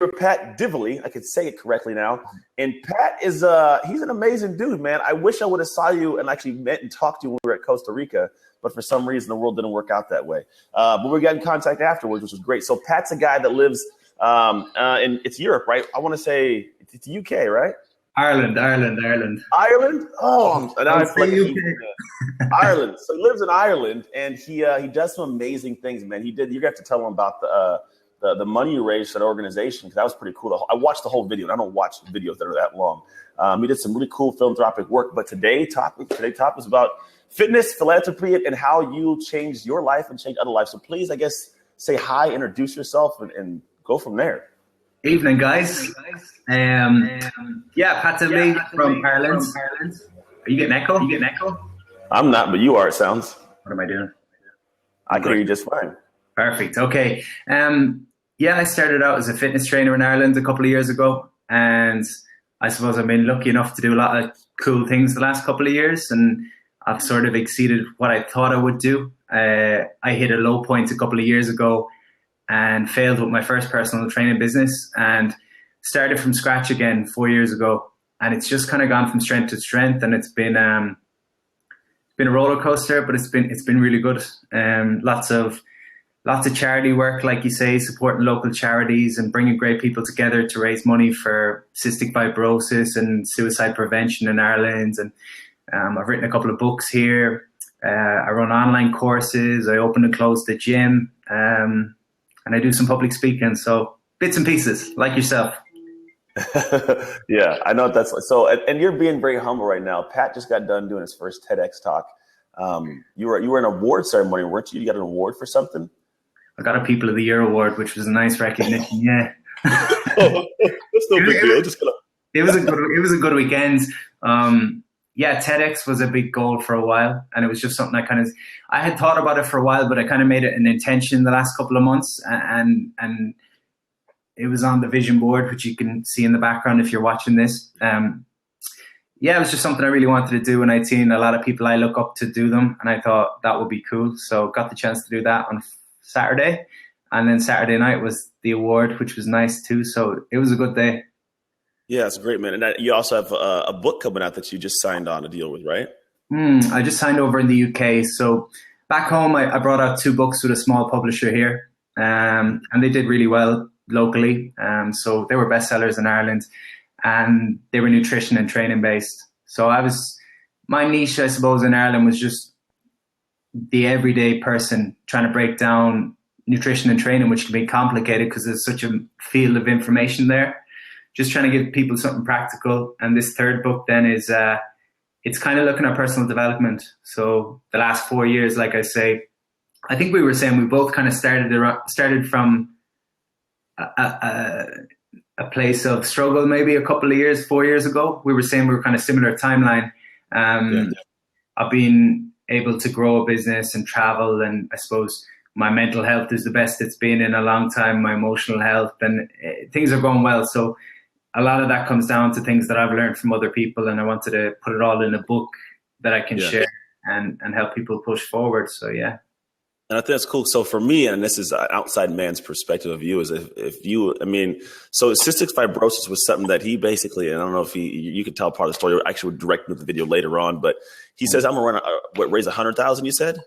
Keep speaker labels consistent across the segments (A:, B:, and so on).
A: with Pat Divilly. I could say it correctly now. And Pat is he's an amazing dude, man. I wish I would have saw you and actually met and talked to you when we were at Costa Rica, but for some reason the world didn't work out that way. But we got in contact afterwards, which was great. So Pat's a guy that lives in it's Europe, right? I want to say it's UK, right?
B: Ireland.
A: Ireland? Oh, now I feel like Ireland. So he lives in Ireland, and he does some amazing things, man. You're gonna have to tell him about the money you raised for that organization, because that was pretty cool. I watched the whole video, and I don't watch videos that are that long. He did some really cool philanthropic work, but today's topic is about fitness, philanthropy, and how you changed your life and changed other lives. So please, I guess, say hi, introduce yourself, and go from there.
B: Evening, guys. Pat Divilly from Ireland. Are you getting echo?
A: I'm not, but you are, it sounds.
B: What am I doing?
A: I can hear you just fine.
B: Perfect. Okay. I started out as a fitness trainer in Ireland a couple of years ago, and I suppose I've been lucky enough to do a lot of cool things the last couple of years, and I've sort of exceeded what I thought I would do. I hit a low point a couple of years ago and failed with my first personal training business, and started from scratch again 4 years ago. And it's just kind of gone from strength to strength, and it's been a roller coaster, but it's been really good. Lots of charity work, like you say, supporting local charities and bringing great people together to raise money for cystic fibrosis and suicide prevention in Ireland. And I've written a couple of books here. I run online courses. I open and close the gym. And I do some public speaking. So bits and pieces, like yourself.
A: Yeah, I know that's so. And you're being very humble right now. Pat just got done doing his first TEDx talk. You were in an award ceremony, weren't you? You got an award for something?
B: I got a People of the Year award, which was a nice recognition. Yeah.
A: That's no big deal.
B: It was a good weekend. TEDx was a big goal for a while, and it was just something I had thought about it for a while, but I kind of made it an intention the last couple of months, and it was on the vision board, which you can see in the background if you're watching this. It was just something I really wanted to do, and I'd seen a lot of people I look up to do them, and I thought that would be cool. So got the chance to do that on Saturday, and then Saturday night was the award, which was nice too. So it was a good day.
A: Yeah, it's great, man. And you also have a book coming out that you just signed on to deal with, right?
B: I just signed over in the UK. So back home, I brought out 2 books with a small publisher here, and they did really well locally. So they were bestsellers in Ireland, and they were nutrition and training based. So my niche, I suppose, in Ireland was just the everyday person trying to break down nutrition and training, which can be complicated because there's such a field of information there. Just trying to give people something practical. And this third book then is, it's kind of looking at personal development. So the last 4 years, like I say, I think we were saying we both kind of started from a place of struggle maybe 4 years ago. We were saying we were kind of similar timeline. I've been able to grow a business and travel, and I suppose my mental health is the best it's been in a long time, my emotional health, and things are going well. So a lot of that comes down to things that I've learned from other people, and I wanted to put it all in a book that I can share and help people push forward. So, yeah.
A: And I think that's cool. So for me, and this is an outside man's perspective of you, is so cystic fibrosis was something that he basically, and I don't know if you could tell part of the story, I actually would direct the video later on, but he says, I'm going to raise 100,000, you said?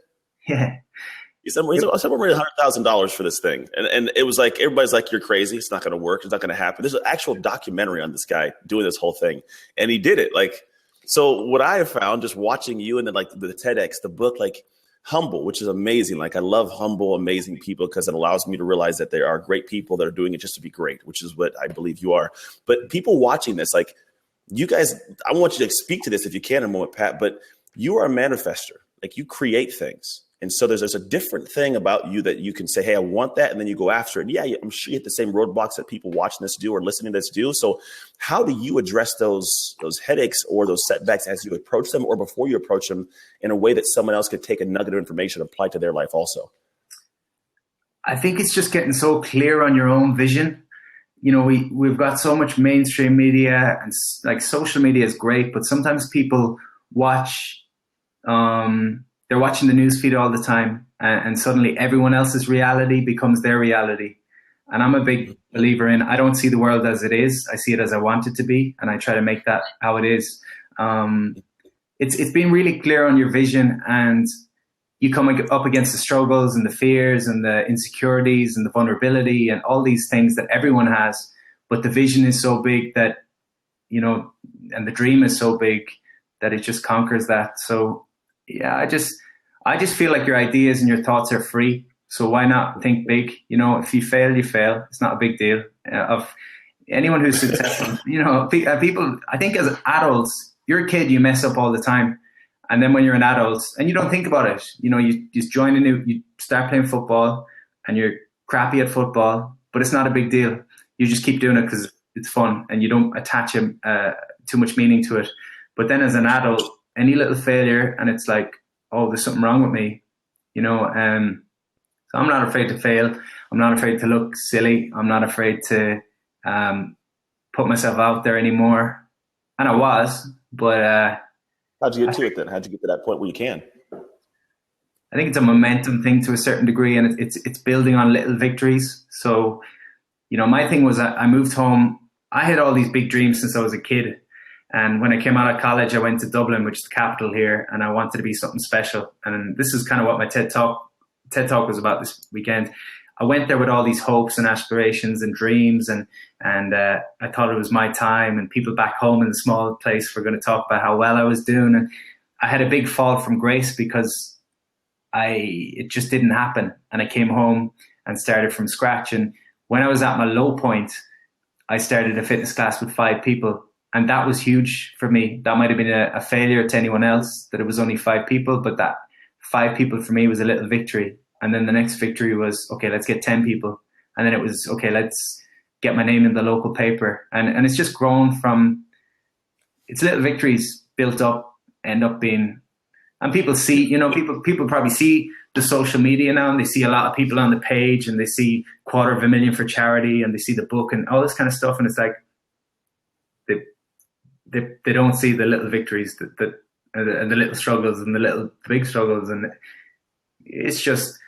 B: Yeah.
A: He said, we're going to raise $100,000 for this thing. And it was like, everybody's like, you're crazy. It's not going to work. It's not going to happen. There's an actual documentary on this guy doing this whole thing. And he did it. So what I have found just watching you and then the TEDx, the book, humble, which is amazing. I love humble, amazing people because it allows me to realize that there are great people that are doing it just to be great, which is what I believe you are. But people watching this, you guys, I want you to speak to this if you can in a moment, Pat, but you are a manifester. You create things. And so there's a different thing about you that you can say, hey, I want that. And then you go after it. Yeah, I'm sure you hit the same roadblocks that people watching this do or listening to this do. So how do you address those headaches or those setbacks as you approach them or before you approach them in a way that someone else could take a nugget of information and apply to their life also?
B: I think it's just getting so clear on your own vision. We've got so much mainstream media, and social media is great, but sometimes people watch they're watching the news feed all the time, and suddenly everyone else's reality becomes their reality. And I'm a big believer in, I don't see the world as it is. I see it as I want it to be. And I try to make that how it is. It's been really clear on your vision, and you come up against the struggles and the fears and the insecurities and the vulnerability and all these things that everyone has. But the vision is so big that, you know, and the dream is so big that it just conquers that. So yeah, I just feel like your ideas and your thoughts are free. So why not think big? You know, if you fail, you fail. It's not a big deal. Of anyone who's successful, you know, people, I think as adults, you're a kid, you mess up all the time. And then when you're an adult and you don't think about it, you know, you just you start playing football and you're crappy at football, but it's not a big deal. You just keep doing it because it's fun and you don't attach too much meaning to it. But then as an adult, any little failure and it's like, oh, there's something wrong with me, you know. So I'm not afraid to fail. I'm not afraid to look silly. I'm not afraid to put myself out there anymore. And I was, but
A: how'd you get to it then? How'd you get to that point where you can?
B: I think it's a momentum thing to a certain degree, and it's building on little victories. So, you know, my thing was I moved home. I had all these big dreams since I was a kid. And when I came out of college, I went to Dublin, which is the capital here, and I wanted to be something special. And this is kind of what my TED Talk was about this weekend. I went there with all these hopes and aspirations and dreams, and I thought it was my time, and people back home in the small place were going to talk about how well I was doing. And I had a big fall from grace because it just didn't happen. And I came home and started from scratch. And when I was at my low point, I started a fitness class with 5 people. And that was huge for me. That might have been a failure to anyone else, that it was only 5 people, but that 5 people for me was a little victory. And then the next victory was, okay, let's get 10 people. And then it was, okay, let's get my name in the local paper. And it's just grown from, it's little victories built up, end up being, and people see, you know, people probably see the social media now, and they see a lot of people on the page, and they see 250,000 for charity, and they see the book and all this kind of stuff. And it's like, they don't see the little victories and the little struggles and the big struggles. And it's just,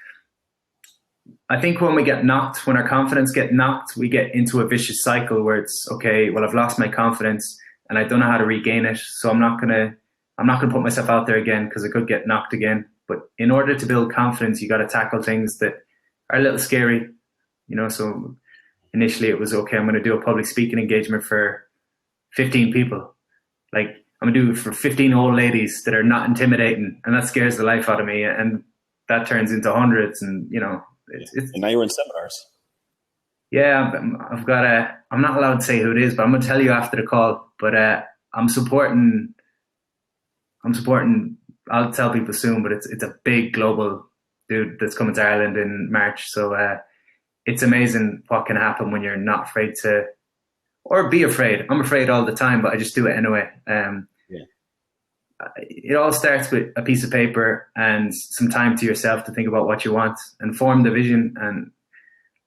B: I think when our confidence gets knocked, we get into a vicious cycle where it's, okay, well, I've lost my confidence and I don't know how to regain it. So I'm not going to put myself out there again because I could get knocked again. But in order to build confidence, you got to tackle things that are a little scary, you know. So initially it was, okay, I'm going to do a public speaking engagement for 15 people. Like, I'm going to do it for 15 old ladies that are not intimidating. And that scares the life out of me. And that turns into hundreds, and, you know,
A: and now you're in seminars.
B: Yeah, I'm not allowed to say who it is, but I'm going to tell you after the call. But I'm supporting, I'll tell people soon, but it's a big global dude that's coming to Ireland in March. So it's amazing what can happen when you're not afraid to, or be afraid. I'm afraid all the time, but I just do it anyway. It all starts with a piece of paper and some time to yourself to think about what you want and form the vision. And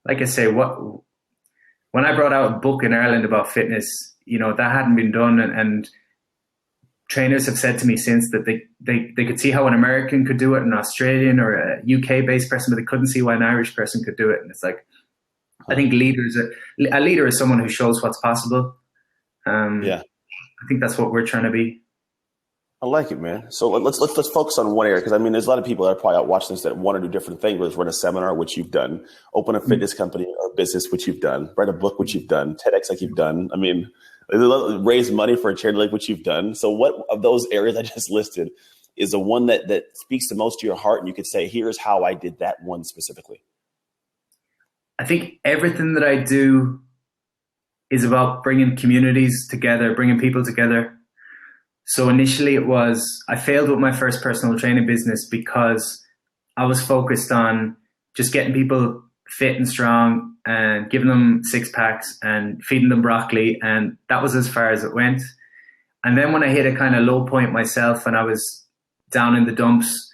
B: like I say, when I brought out a book in Ireland about fitness, you know, that hadn't been done. And trainers have said to me since that they could see how an American could do it, an Australian or a UK-based person, but they couldn't see why an Irish person could do it. And it's like, I think a leader is someone who shows what's possible. I think that's what we're trying to be.
A: I like it, man. So let's focus on one area, because I mean, there's a lot of people that are probably out watching this that want to do different things. Whether it's run a seminar, which you've done, open a fitness company or business, which you've done, write a book, which you've done, TEDx, like you've done. I mean, raise money for a charity, like what you've done. So, what of those areas I just listed is the one that speaks the most to your heart, and you could say, "Here's how I did that one specifically"?
B: I think everything that I do is about bringing communities together, bringing people together. So initially I failed with my first personal training business because I was focused on just getting people fit and strong and giving them 6-packs and feeding them broccoli. And that was as far as it went. And then when I hit a kind of low point myself and I was down in the dumps,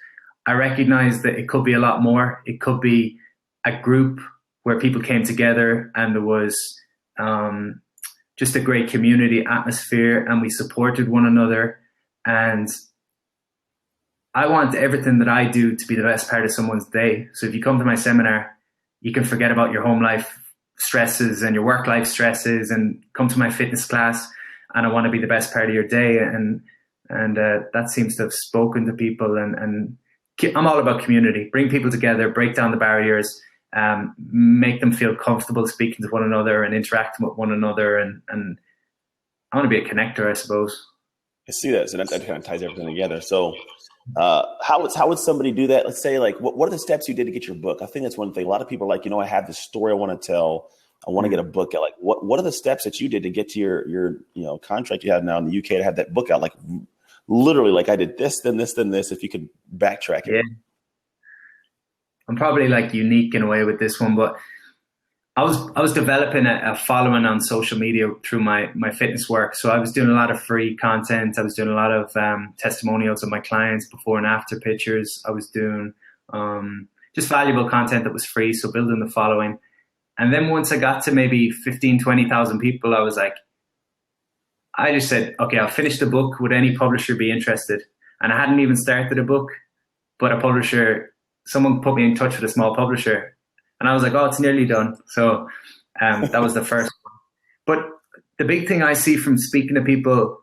B: I recognized that it could be a lot more. It could be a group where people came together and there was just a great community atmosphere and we supported one another. And I want everything that I do to be the best part of someone's day. So if you come to my seminar, you can forget about your home life stresses and your work life stresses, and come to my fitness class, and I want to be the best part of your day. And that seems to have spoken to people. And I'm all about community. Bring people together, break down the barriers, make them feel comfortable speaking to one another and interacting with one another. And I want to be a connector, I suppose.
A: I see that. So that kind of ties everything together. So how would somebody do that? Let's say, like, what are the steps you did to get your book? I think that's one thing. A lot of people are like, I have this story I want to tell. I want to get a book out. Like, what are the steps that you did to get to your contract you have now in the UK to have that book out? Like, literally, like, I did this, then this, then this. If you could backtrack it.
B: Yeah. I'm probably like unique in a way with this one, but I was developing a following on social media through my fitness work. So I was doing a lot of free content. I was doing a lot of testimonials of my clients, before and after pictures. I was doing just valuable content that was free. So building the following. And then once I got to maybe 15, 20,000 people, I was like, I just said, okay, I'll finish the book. Would any publisher be interested? And I hadn't even started a book, but someone put me in touch with a small publisher. And I was like, oh, it's nearly done. So that was the first one. But the big thing I see from speaking to people,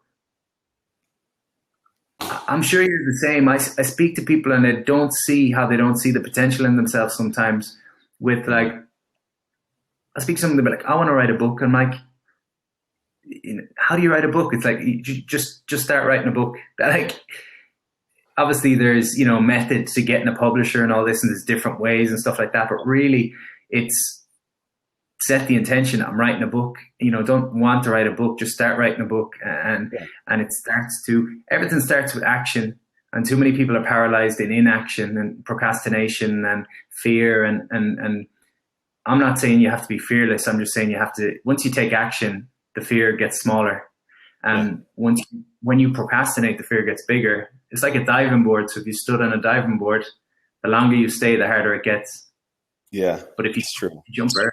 B: I'm sure you're the same. I speak to people and I don't see how they don't see the potential in themselves sometimes. With like, I speak to someone, they'll be like, I want to write a book. I'm like, how do you write a book? It's like, you just start writing a book. Like, obviously there's, methods to getting a publisher and all this, and there's different ways and stuff like that. But really, it's set the intention. I'm writing a book. Don't want to write a book. Just start writing a book. And everything starts with action. And too many people are paralyzed in inaction and procrastination and fear. And I'm not saying you have to be fearless. I'm just saying you have to, once you take action, the fear gets smaller. And when you procrastinate, the fear gets bigger. It's like a diving board. So if you stood on a diving board, the longer you stay, the harder it gets.
A: Yeah,
B: but if you jump early,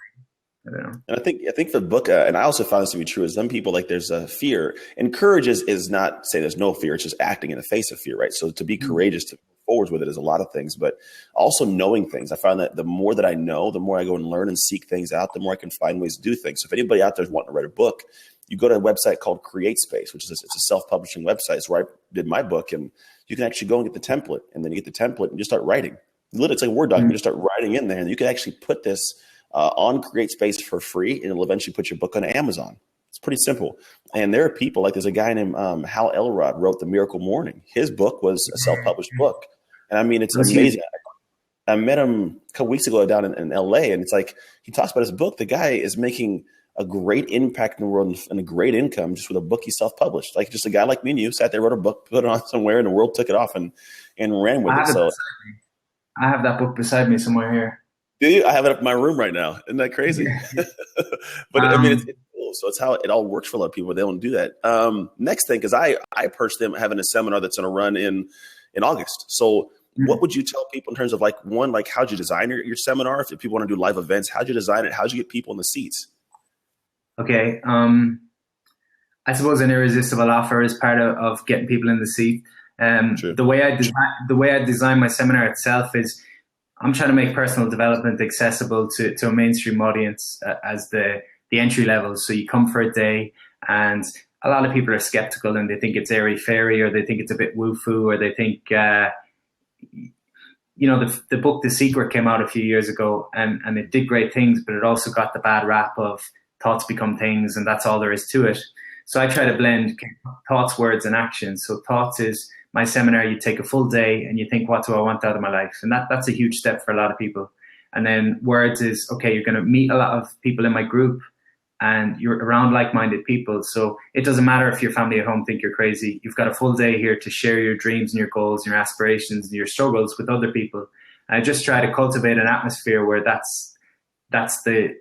B: I don't know.
A: And I think the book, and I also found this to be true, is some people, like, there's a fear, and courage is not say there's no fear. It's just acting in the face of fear, right? So to be courageous, to move forward with it, is a lot of things, but also knowing things. I found that the more that I know, the more I go and learn and seek things out, the more I can find ways to do things. So if anybody out there is wanting to write a book, you go to a website called CreateSpace, which is it's a self-publishing website. It's where I did my book, and you can actually go and get the template, and then you get the template and just start writing. Literally, it's like a Word document. You just start writing in there, and you can actually put this on CreateSpace for free, and it'll eventually put your book on Amazon. It's pretty simple. And there are people, like, there's a guy named Hal Elrod wrote The Miracle Morning. His book was a self-published book. And I mean, it's amazing. I met him a couple weeks ago down in LA, and it's like, he talks about his book. The guy is making a great impact in the world and a great income just with a book he self-published. Like, just a guy like me and you sat there, wrote a book, put it on somewhere, and the world took it off and ran with it. So
B: I have that book beside me somewhere here.
A: Do you? I have it up in my room right now. Isn't that crazy?
B: Yeah.
A: But I mean, it's cool. So it's how it all works for a lot of people. They don't do that. Next thing, because I personally am having a seminar that's going to run in August. So what would you tell people in terms of, like, one, like, how'd you design your seminar? If people want to do live events, how'd you design it? How'd you get people in the seats?
B: Okay. I suppose an irresistible offer is part of getting people in the seat. The way I design my seminar itself is, I'm trying to make personal development accessible to a mainstream audience as the entry level. So you come for a day, and a lot of people are skeptical, and they think it's airy-fairy, or they think it's a bit woo-foo, or they think, the book The Secret came out a few years ago, and it did great things, but it also got the bad rap of thoughts become things, and that's all there is to it. So I try to blend thoughts, words, and action. So thoughts is my seminar. You take a full day and you think, what do I want out of my life? And that's a huge step for a lot of people. And then words is, okay, you're going to meet a lot of people in my group, and you're around like-minded people. So it doesn't matter if your family at home think you're crazy. You've got a full day here to share your dreams and your goals, your aspirations and your struggles with other people. And I just try to cultivate an atmosphere where that's the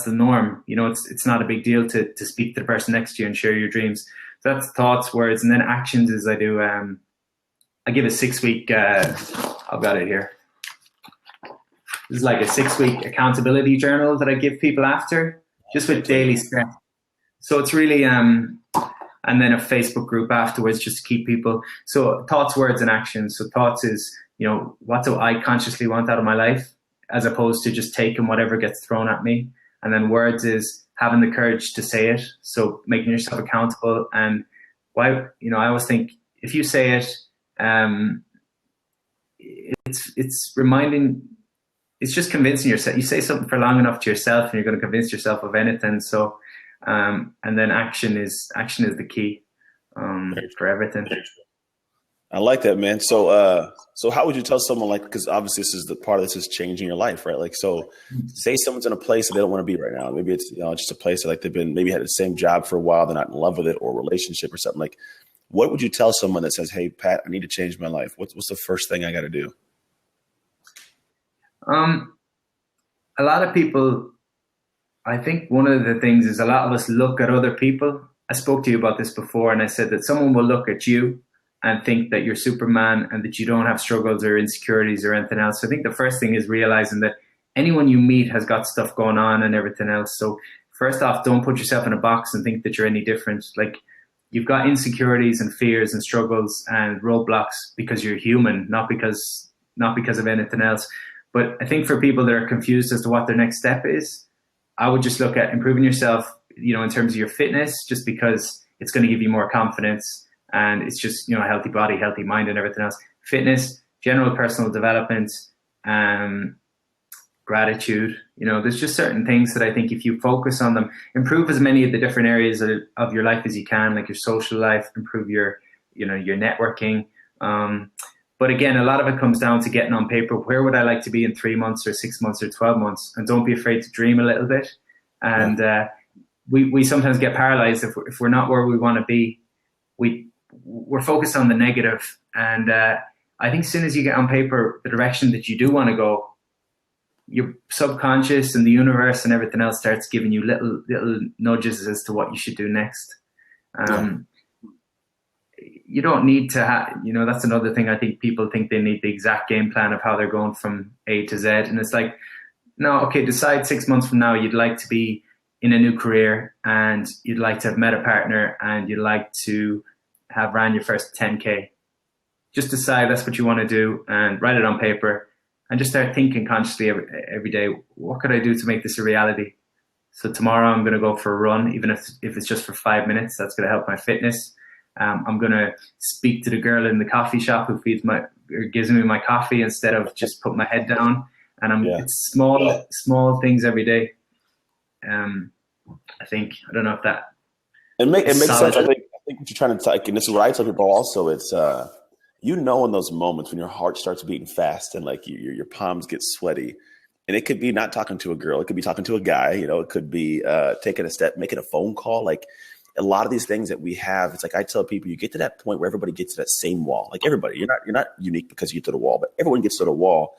B: norm. It's not a big deal to speak to the person next to you and share your dreams. So that's thoughts, words, and then actions is I give a 6-week, I've got it here. This is like a 6-week accountability journal that I give people after, just with daily steps. So it's really, and then a Facebook group afterwards just to keep people. So thoughts, words, and actions. So thoughts is, what do I consciously want out of my life, as opposed to just taking whatever gets thrown at me. And then words is having the courage to say it. So making yourself accountable. And why, I always think if you say it, it's reminding, it's just convincing yourself. You say something for long enough to yourself and you're going to convince yourself of anything. So, and then action is the key, for everything.
A: I like that, man. So how would you tell someone, like, because obviously this is the part of this is changing your life, right? Like, so say someone's in a place that they don't want to be right now. Maybe it's, just a place that, like, they've been, maybe had the same job for a while. They're not in love with it, or a relationship or something. Like, what would you tell someone that says, hey, Pat, I need to change my life? What's the first thing I got to do?
B: A lot of people, I think one of the things is a lot of us look at other people. I spoke to you about this before, and I said that someone will look at you and think that you're Superman and that you don't have struggles or insecurities or anything else. So I think the first thing is realizing that anyone you meet has got stuff going on and everything else. So first off, don't put yourself in a box and think that you're any different. Like, you've got insecurities and fears and struggles and roadblocks because you're human, not because of anything else. But I think for people that are confused as to what their next step is, I would just look at improving yourself, in terms of your fitness, just because it's going to give you more confidence. And it's just, a healthy body, healthy mind, and everything else. Fitness, general personal development, gratitude. There's just certain things that I think if you focus on them, improve as many of the different areas of your life as you can, like your social life, improve your networking. But again, a lot of it comes down to getting on paper. Where would I like to be in 3 months or 6 months or 12 months? And don't be afraid to dream a little bit. And we sometimes get paralyzed if we're not where we want to be. We're focused on the negative. And I think as soon as you get on paper the direction that you do want to go, your subconscious and the universe and everything else starts giving you little nudges as to what you should do next. You don't need to have, that's another thing. I think people think they need the exact game plan of how they're going from A to Z. And it's like, no, okay, decide 6 months from now you'd like to be in a new career and you'd like to have met a partner and you'd like to have ran your first 10K. Just decide that's what you want to do and write it on paper and just start thinking consciously every day, what could I do to make this a reality? So tomorrow I'm going to go for a run, even if it's just for 5 minutes. That's going to help my fitness. I'm going to speak to the girl in the coffee shop who gives me my coffee instead of just put my head down. And it's small things every day. I think, I don't know if that.
A: It makes sense. I think what you're trying to talk, and this is what I tell people also, it's, in those moments when your heart starts beating fast and like your palms get sweaty, and it could be not talking to a girl. It could be talking to a guy, it could be taking a step, making a phone call. Like a lot of these things that we have, it's like, I tell people, you get to that point where everybody gets to that same wall. Like everybody, you're not unique because you get to the wall, but everyone gets to the wall.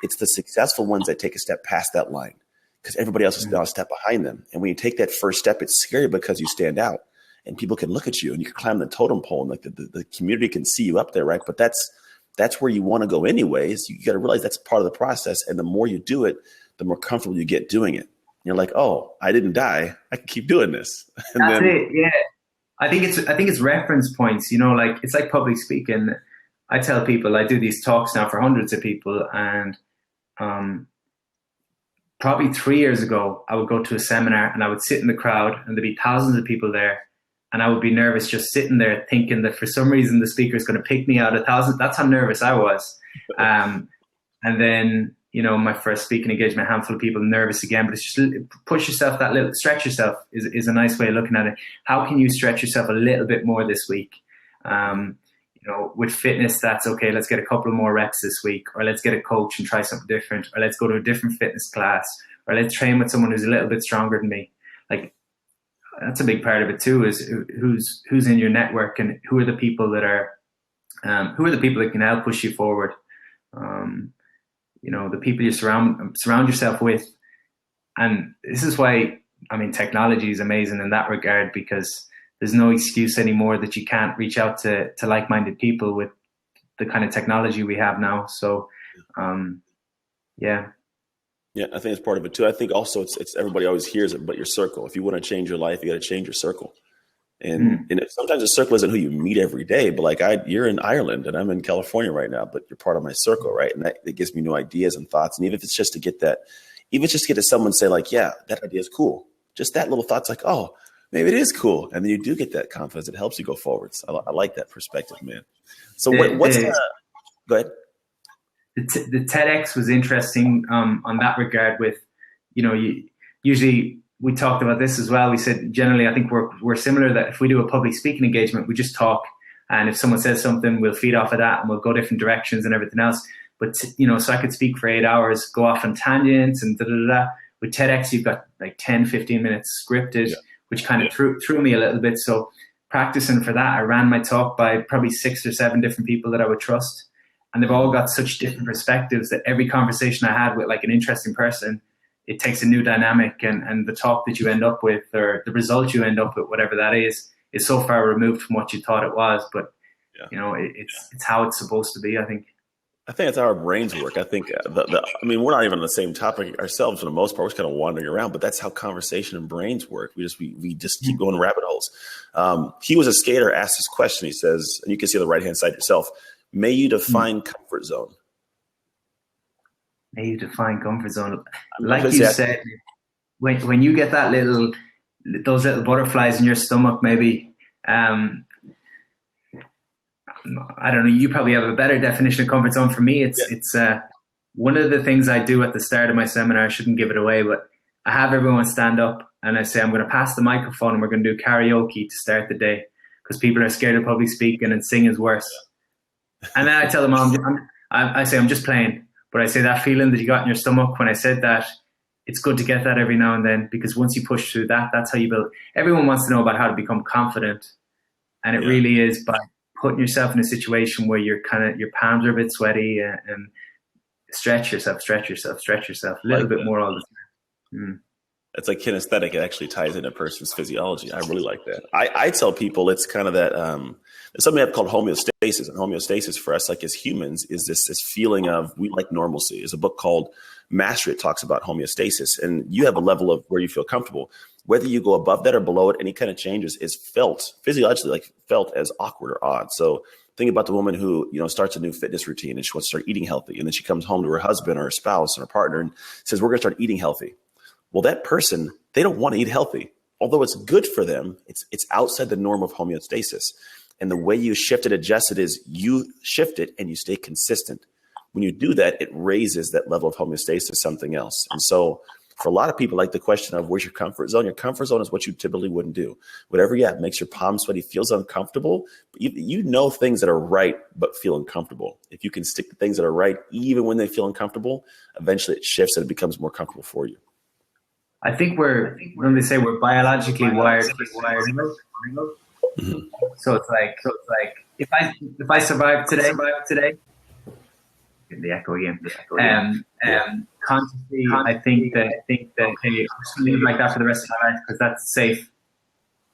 A: It's the successful ones that take a step past that line because everybody else is now a step behind them. And when you take that first step, it's scary because you stand out and people can look at you and you can climb the totem pole and like the community can see you up there. Right. But that's where you want to go anyways. You got to realize that's part of the process. And the more you do it, the more comfortable you get doing it. You're like, oh, I didn't die. I can keep doing this. And
B: that's it. Yeah. I think it's reference points, like it's like public speaking. I tell people, I do these talks now for hundreds of people, and probably 3 years ago, I would go to a seminar and I would sit in the crowd and there'd be thousands of people there. And I would be nervous just sitting there thinking that for some reason the speaker is going to pick me out of thousands. That's how nervous I was. And then, my first speaking engagement, a handful of people nervous again, but it's just push yourself stretch yourself is a nice way of looking at it. How can you stretch yourself a little bit more this week? With fitness, that's okay. Let's get a couple more reps this week, or let's get a coach and try something different, or let's go to a different fitness class, or let's train with someone who's a little bit stronger than me. Like, that's a big part of it too, is who's in your network and who are the people that can help push you forward. The people you surround yourself with. And this is why, technology is amazing in that regard, because there's no excuse anymore that you can't reach out to like-minded people with the kind of technology we have now. So,
A: Yeah, I think it's part of it too. I think also it's everybody always hears it, but your circle. If you want to change your life, you got to change your circle. And sometimes the circle isn't who you meet every day, but like you're in Ireland and I'm in California right now, but you're part of my circle, right? And that gives me new ideas and thoughts. And even if it's just to get that even just get to someone say like, yeah, that idea is cool. Just that little thought's like, oh, maybe it is cool. And then you do get that confidence. It helps you go forwards. I like that perspective, man. So go ahead.
B: The TEDx was interesting on that regard with, usually we talked about this as well. We said, generally, I think we're similar that if we do a public speaking engagement, we just talk. And if someone says something, we'll feed off of that and we'll go different directions and everything else. But, so I could speak for 8 hours, go off on tangents and da-da-da-da. With TEDx, you've got like 10, 15 minutes scripted, which kind of threw me a little bit. So practicing for that, I ran my talk by probably 6 or 7 different people that I would trust. And they've all got such different perspectives that every conversation I had with like an interesting person, it takes a new dynamic, and the talk that you end up with or the result you end up with, whatever that is so far removed from what you thought it was. But, it's how it's supposed to be, I think.
A: I think that's how our brains work. I think we're not even on the same topic ourselves for the most part. We're just kind of wandering around, but that's how conversation and brains work. We just keep going rabbit holes. He was a skater, asked this question. He says, and you can see on the right-hand side yourself, may you define comfort zone.
B: May you define comfort zone. Like you said, when you get those little butterflies in your stomach, maybe, I don't know, you probably have a better definition of comfort zone. For me, it's one of the things I do at the start of my seminar. I shouldn't give it away, but I have everyone stand up and I say, I'm going to pass the microphone and we're going to do karaoke to start the day because people are scared of public speaking and singing is worse. And then I tell them, I say, I'm just playing. But I say that feeling that you got in your stomach when I said that, it's good to get that every now and then, because once you push through that, that's how you build. Everyone wants to know about how to become confident. And it really is by putting yourself in a situation where your palms are a bit sweaty and stretch yourself a little bit more all the time.
A: It's like kinesthetic. It actually ties in a person's physiology. I really like that. I tell people it's kind of that, there's something I've called homeostasis, and homeostasis for us, like as humans, is this feeling of we like normalcy. There's a book called Mastery. It talks about homeostasis, and you have a level of where you feel comfortable. Whether you go above that or below it, any kind of changes is felt physiologically, felt as awkward or odd. So think about the woman who, starts a new fitness routine and she wants to start eating healthy. And then she comes home to her husband or her spouse or her partner and says, we're going to start eating healthy. Well, that person, they don't want to eat healthy. Although it's good for them, it's outside the norm of homeostasis. And the way you shift it, adjust it is you shift it and you stay consistent. When you do that, it raises that level of homeostasis, something else. And so for a lot of people, like the question of where's your comfort zone? Your comfort zone is what you typically wouldn't do. Whatever, makes your palms sweaty, feels uncomfortable. But you know things that are right, but feel uncomfortable. If you can stick to things that are right, even when they feel uncomfortable, eventually it shifts and it becomes more comfortable for you.
B: I think when they say we're biologically wired. Mm-hmm. So it's like if I survive today, the echo again. Consciously, I think that hey, I'm live like that for the rest of my life because that's safe.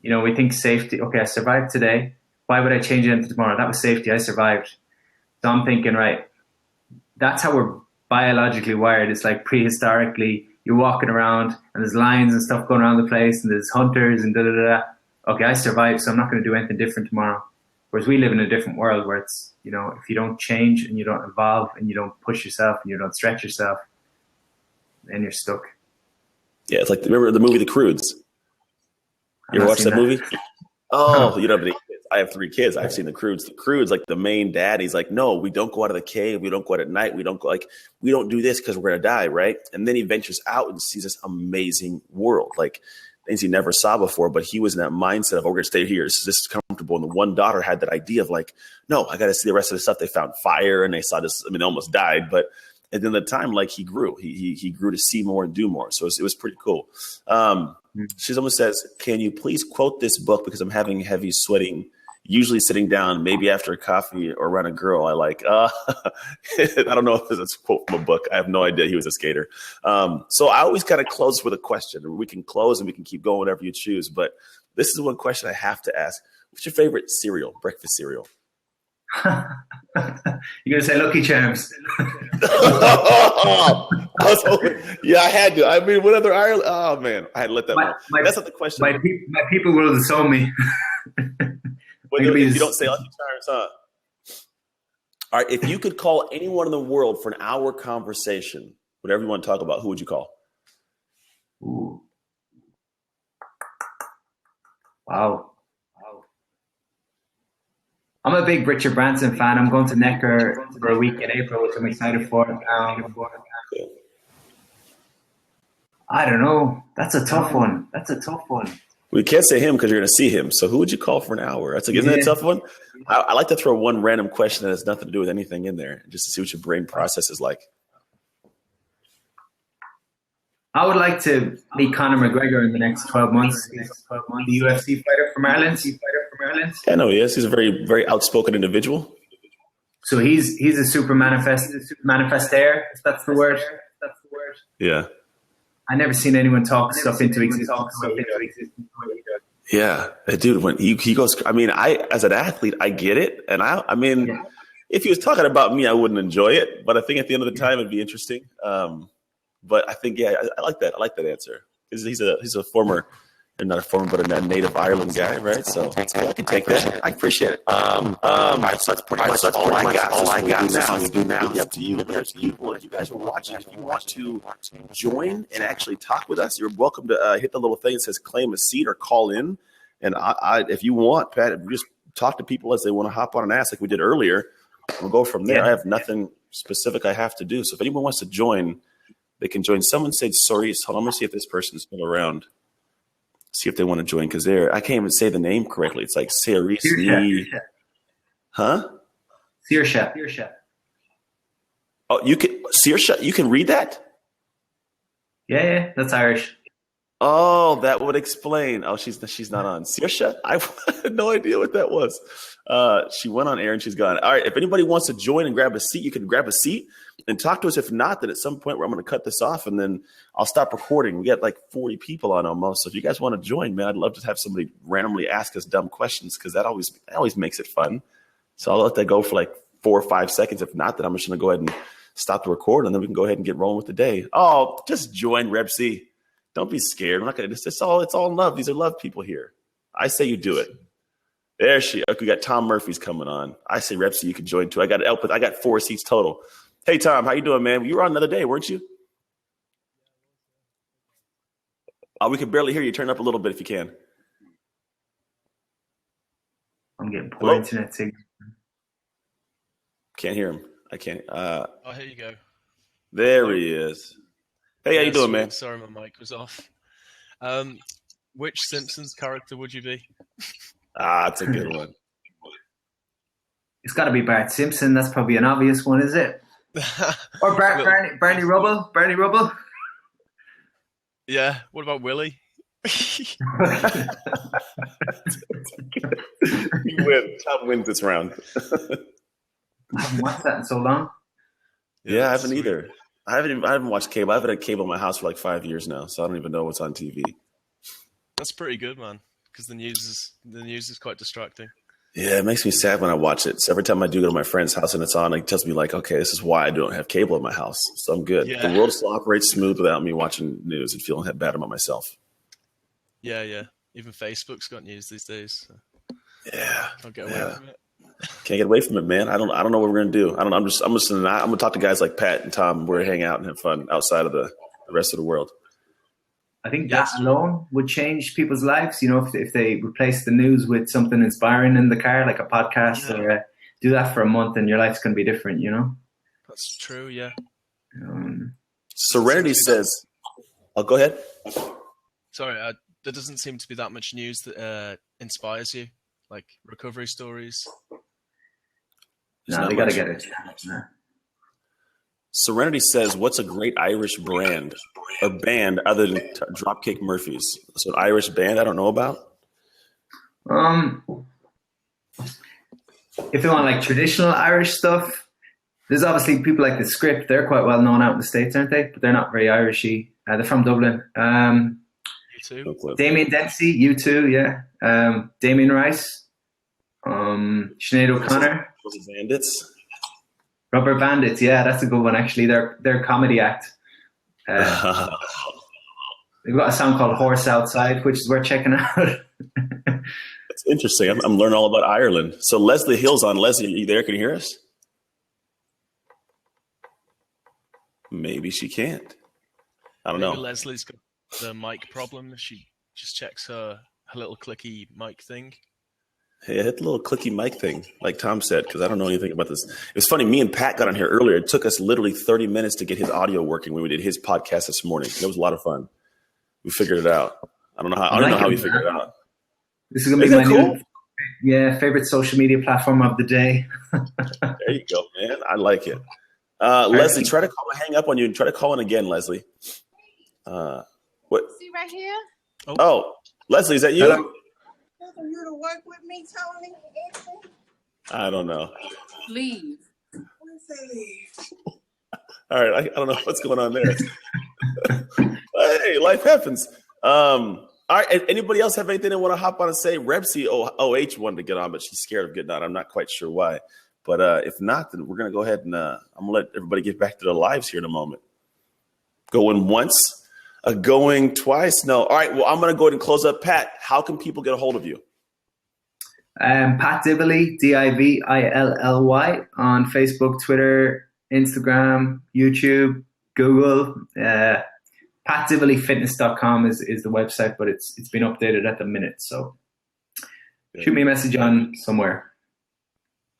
B: We think safety. Okay, I survived today. Why would I change it into tomorrow? That was safety. I survived. So I'm thinking, right, that's how we're biologically wired. It's like prehistorically, you're walking around and there's lions and stuff going around the place and there's hunters and da-da-da. Okay, I survived, so I'm not going to do anything different tomorrow. Whereas we live in a different world where it's, if you don't change and you don't evolve and you don't push yourself and you don't stretch yourself, then you're stuck.
A: Yeah, it's like, remember the movie The Croods? You ever watched that movie? Oh, you don't have any kids. I have 3 kids. I've seen The Croods. The Croods, like the main dad, he's like, no, we don't go out of the cave. We don't go out at night. We don't do this because we're going to die, right? And then he ventures out and sees this amazing world, like things he never saw before, but he was in that mindset of, we're going to stay here. This is comfortable. And the one daughter had that idea of like, no, I got to see the rest of the stuff. They found fire and they saw this. They almost died, but at the end of the time, like he grew, he grew to see more and do more. So it was pretty cool. She almost says, can you please quote this book? Because I'm having heavy sweating, usually sitting down, maybe after a coffee or around a girl. I like, I don't know if it's a quote from a book. I have no idea. He was a skater. So I always kind of close with a question. We can close and we can keep going whatever you choose. But this is one question I have to ask. What's your favorite cereal, breakfast cereal?
B: You're going to say Lucky Charms.
A: I had to. I mean, what other Ireland? Oh, man. I had to let that go. That's not the question.
B: My people will disown me.
A: If you don't say Lucky Charms, huh? All right. If you could call anyone in the world for an hour conversation, whatever you want to talk about, who would you call?
B: Ooh. Wow. I'm a big Richard Branson fan. I'm going to Necker for a week in April, which I'm excited for. I don't know. That's a tough one.
A: We can't say him because you're going to see him. So who would you call for an hour? Isn't that a tough one? I like to throw one random question that has nothing to do with anything in there, just to see what your brain process is like.
B: I would like to meet Conor McGregor in the next 12 months. The UFC fighter from Ireland.
A: I know he is. He's a very, very outspoken individual.
B: So he's a super manifestaire, if that's the word.
A: Yeah.
B: I never seen anyone talk stuff into existence.
A: Yeah, dude. When he goes, I mean, as an athlete, I get it, and I mean, if he was talking about me, I wouldn't enjoy it. But I think at the end of the time, it'd be interesting. But I think, I like that. I like that answer because he's a former, not a former, but a native Ireland guy, right? So I can take that. I appreciate it. So that's pretty much all I got. All I got now. It's up to you. If you guys are watching, if you want to join and actually talk with us, you're welcome to hit the little thing that says claim a seat or call in. And if you want, Pat, just talk to people as they want to hop on and ask, like we did earlier. We'll go from there. I have nothing specific I have to do. So if anyone wants to join, they can join. Someone said, sorry, hold on, I'm going to see if this person's still around. See if they want to join because I can't even say the name correctly. It's like Cerise. Huh?
B: Saoirse.
A: Oh, you can Saoirse. You can read that?
B: Yeah, that's Irish.
A: Oh, that would explain. Oh, she's not on. Saoirse? I had no idea what that was. She went on air and she's gone. All right, if anybody wants to join and grab a seat, you can grab a seat and talk to us. If not, then at some point where I'm going to cut this off and then I'll stop recording. We got like 40 people on almost. So if you guys want to join, man, I'd love to have somebody randomly ask us dumb questions because that always makes it fun. So I'll let that go for like 4 or 5 seconds. If not, then I'm just going to go ahead and stop the record and then we can go ahead and get rolling with the day. Oh, just join Rep C. Don't be scared. I'm not going to. It's all love. These are love people here. I say you do it. There she. Okay, we got Tom Murphy's coming on. I say Rep C, you can join too. I got 4 seats total. Hey Tom, how you doing, man? You were on another day, weren't you? We can barely hear you. Turn up a little bit if you can.
B: I'm getting poor internet signal.
A: Can't hear him. I can't.
C: Here you go.
A: There he is. Hey, how you doing, man?
C: Sorry, my mic was off. Which Simpsons character would you be?
A: That's a good one.
B: It's got to be Bart Simpson. That's probably an obvious one, is it? Or Barney Rubble? Barney Rubble?
C: Yeah. What about Willie?
A: You win. Tom wins this round.
B: I haven't watched that in so long.
A: Yeah, I haven't either. I haven't watched cable. I haven't had cable in my house for like 5 years now, so I don't even know what's on TV.
C: That's pretty good, man. Because the news is quite distracting.
A: Yeah, it makes me sad when I watch it. So every time I do go to my friend's house and it's on, it tells me like, okay, this is why I don't have cable in my house. So I'm good. Yeah. The world still operates smooth without me watching news and feeling bad about myself.
C: Yeah. Even Facebook's got news these days. So
A: yeah.
C: Can't get away from it.
A: Can't get away from it, man. I don't know what we're gonna do. I'm gonna talk to guys like Pat and Tom. We're gonna hang out and have fun outside of the rest of the world.
B: I think that alone would change people's lives. You know, if they replace the news with something inspiring in the car, like a podcast, or do that for a month, and your life's gonna be different. You know.
C: That's true. Yeah.
A: Serenity says, "Oh, go ahead."
C: Sorry, there doesn't seem to be that much news that inspires you, like recovery stories.
B: No, they got to get it.
A: Serenity says, what's a great Irish brand or band other than Dropkick Murphys? So an Irish band I don't know about?
B: If they want like traditional Irish stuff, there's obviously people like The Script. They're quite well known out in the States, aren't they? But they're not very Irishy. They're from Dublin.
C: U2.
B: Damien Dempsey, U2, yeah. Damien Rice. Sinead O'Connor.
A: Bandits.
B: Rubber Bandits, yeah, that's a good one actually. They're a comedy act. They've got a song called Horse Outside, which is worth checking out.
A: That's interesting. I'm learning all about Ireland. So Leslie Hill's on. Leslie, are you there? Can you hear us? Maybe she can't. I don't know.
C: Leslie's got the mic problem. She just checks her little clicky mic thing.
A: Hey, I hit the little clicky mic thing, like Tom said, because I don't know anything about this. It was funny. Me and Pat got on here earlier. It took us literally 30 minutes to get his audio working when we did his podcast this morning. It was a lot of fun. We figured it out. I don't know how we figured it out.
B: This is gonna be my new favorite social media platform of the day.
A: There you go, man. I like it. Leslie, try to hang up on you and try to call in again, Leslie. What?
D: See right here?
A: Oh, Leslie, is that you?
D: Hello? You to work with me, Tony?
A: I don't know.
D: Leave.
A: All right, I don't know what's going on there. Hey, life happens. All right, anybody else have anything they want to hop on and say? Rebsy OH wanted to get on, but she's scared of getting on. I'm not quite sure why. But if not, then we're going to go ahead and I'm going to let everybody get back to their lives here in a moment. Going once. Going twice? No. All right. Well, I'm going to go ahead and close up. Pat, how can people get a hold of you?
B: Pat Divilly, Divilly, on Facebook, Twitter, Instagram, YouTube, Google. PatDivillyFitness.com is the website, but it's been updated at the minute. So shoot me a message on somewhere.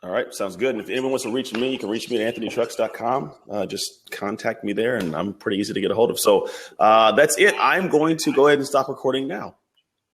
A: All right, sounds good. And if anyone wants to reach me, you can reach me at anthonytrucks.com. Just contact me there, and I'm pretty easy to get a hold of. So that's it. I'm going to go ahead and stop recording now.